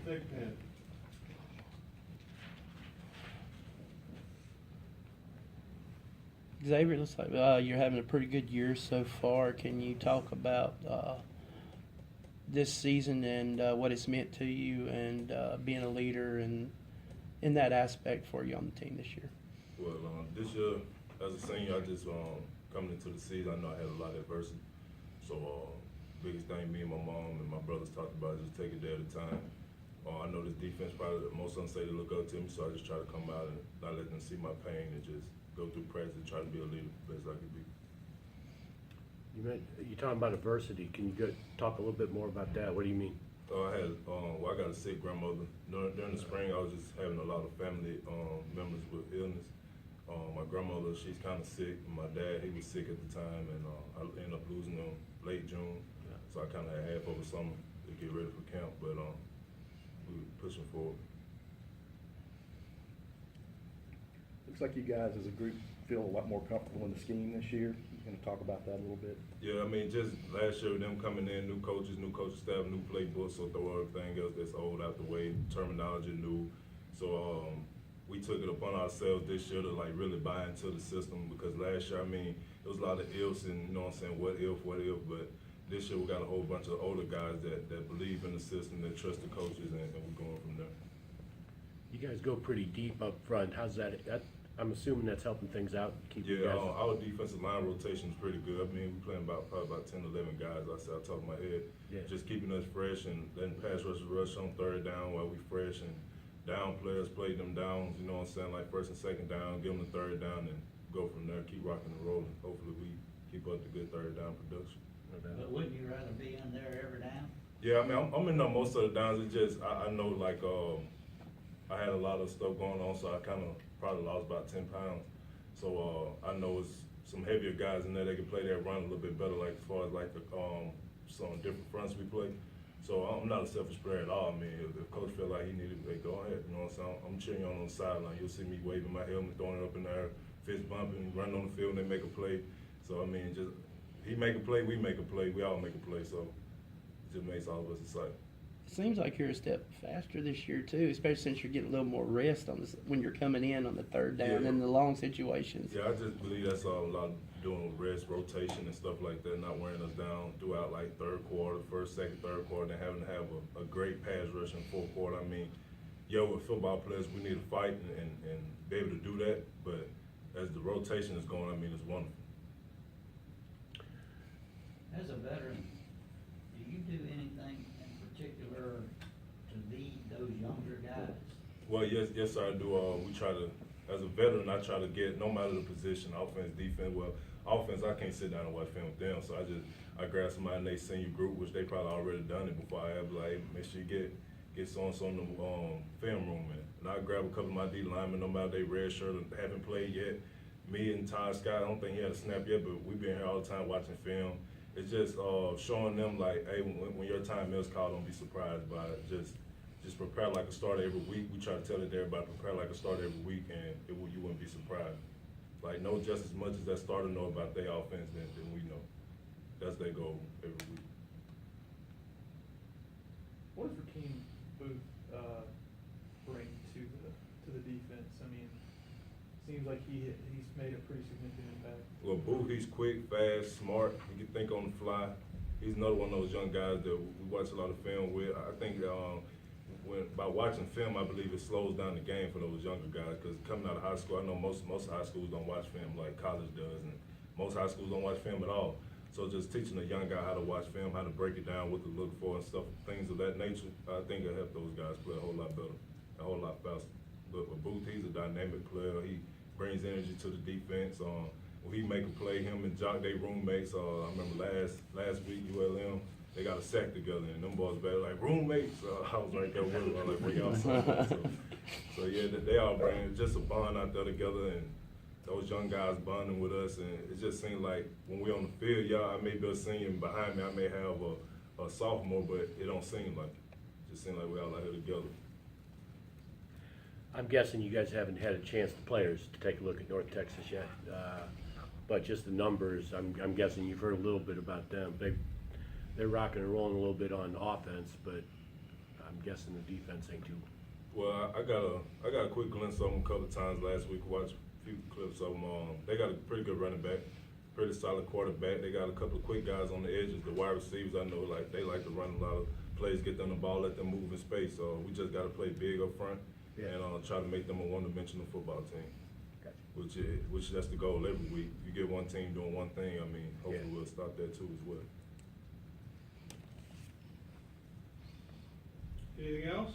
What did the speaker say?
Thicken. Xavier, it looks like you're having a pretty good year so far. Can you talk about this season and what it's meant to you and being a leader and in that aspect for you on the team this year? Well, this year, as a senior, I just coming into the season, I know I had a lot of adversity. So, biggest thing me and my mom and my brothers talked about is just take a day at a time. I know this defense probably most of them say they look up to me, so I just try to come out and not let them see my pain and just go through practice and try to be a leader best I could be. You're talking about adversity. Can you talk a little bit more about that? What do you mean? I got a sick grandmother. During the spring, I was just having a lot of family members with illness. My grandmother, she's kind of sick. And my dad, he was sick at the time, and I ended up losing him late June. Yeah. So I kind of had half over summer to get ready for camp, but we were pushing forward. Looks like you guys as a group feel a lot more comfortable in the scheme this year. You going to talk about that a little bit? Yeah, I mean, just last year, them coming in, new coaches, new coaching staff, new playbooks, so throw everything else that's old out the way, terminology new. So we took it upon ourselves this year to like really buy into the system, because last year, I mean, there was a lot of ifs and, you know what I'm saying, what if, but this year we got a whole bunch of older guys that believe in the system, that trust the coaches, and we're going from there. You guys go pretty deep up front. How's that? I'm assuming that's helping things out. You Yeah, guys. our defensive line rotation is pretty good. I mean, we're playing probably about 10, 11 guys. I said, I top of my head, Yeah. just keeping us fresh and letting pass rushers rush on third down while we fresh, and down players play them downs. You know what I'm saying? Like first and second down, give them the third down, and go from there. Keep rocking and rolling. Hopefully, we keep up the good third down production. But wouldn't you rather be in there every down? Yeah, I mean, I'm in there most of the downs. It's just I know like I had a lot of stuff going on, so I kind of probably lost about 10 pounds. So I know it's some heavier guys in there that can play that run a little bit better, like as far as like the some different fronts we play. So I'm not a selfish player at all. I mean, if coach feel like he needed to, go ahead. You know what I'm saying? I'm cheering you on the sideline. You'll see me waving my helmet, throwing it up in the air, fist bumping, running on the field, and they make a play. So I mean, just he make a play, we make a play, we all make a play. So it just makes all of us excited. It seems like you're a step faster this year too, especially since you're getting a little more rest on this when you're coming in on the third down Yeah. and the long situations. Yeah, I just believe that's all a lot doing with rest, rotation, and stuff like that, not wearing us down throughout like third quarter, first, second, third quarter, and having to have a great pass rush in fourth quarter. I mean, with football players, we need to fight and be able to do that, but as the rotation is going, I mean, it's wonderful. As a veteran, do you do anything in particular to lead those younger guys? Well, yes, sir, I do. We try to, as a veteran, I try to get, no matter the position, offense, defense. Well, offense, I can't sit down and watch film with them, so I grab somebody in their senior group, which they probably already done it before. I have like, make sure you get so-and-so in the film room, and I grab a couple of my D linemen, no matter they red shirt or haven't played yet. Me and Ty Scott, I don't think he had a snap yet, but we've been here all the time watching film. It's just showing them like, hey, when your time is called, don't be surprised by it. Just prepare like a starter every week. We try to tell it to everybody, prepare like a starter every week, and you wouldn't be surprised. Like, know just as much as that starter know about their offense than we know. That's their goal every week. What does Rakeem Booth bring to the defense? I mean, seems like he's made a pretty significant impact. Well, Booth, he's quick, fast, smart. He can think on the fly. He's another one of those young guys that we watch a lot of film with. I think by watching film, I believe it slows down the game for those younger guys. Because coming out of high school, I know most high schools don't watch film like college does, and most high schools don't watch film at all. So just teaching a young guy how to watch film, how to break it down, what to look for, and stuff, things of that nature, I think it'll help those guys play a whole lot better, a whole lot faster. But Booth, he's a dynamic player. He brings energy to the defense. When he make a play, him and Jock, they roommates. I remember last week, ULM, they got a sack together, and them boys back like roommates. I was right there with them. I was like, where y'all from? So yeah, they all bring just a bond out there together, and those young guys bonding with us, and it just seems like when we're on the field, I may be a senior, and behind me I may have a sophomore, but it don't seem like it. It just seems like we're all out here together. I'm guessing you guys haven't had a chance, the players, to take a look at North Texas yet. But just the numbers, I'm guessing you've heard a little bit about them. They're rocking and rolling a little bit on offense, but I'm guessing the defense ain't too. Well, I got a quick glimpse of them a couple of times last week. Watched a few clips of them. They got a pretty good running back, pretty solid quarterback. They got a couple of quick guys on the edges. The wide receivers, I know, like they like to run a lot of plays, get them the ball, let them move in space. So we just got to play big up front and try to make them a one-dimensional football team. Gotcha. Which that's the goal every week. You get one team doing one thing. I mean, hopefully we'll stop that too as well. Anything else?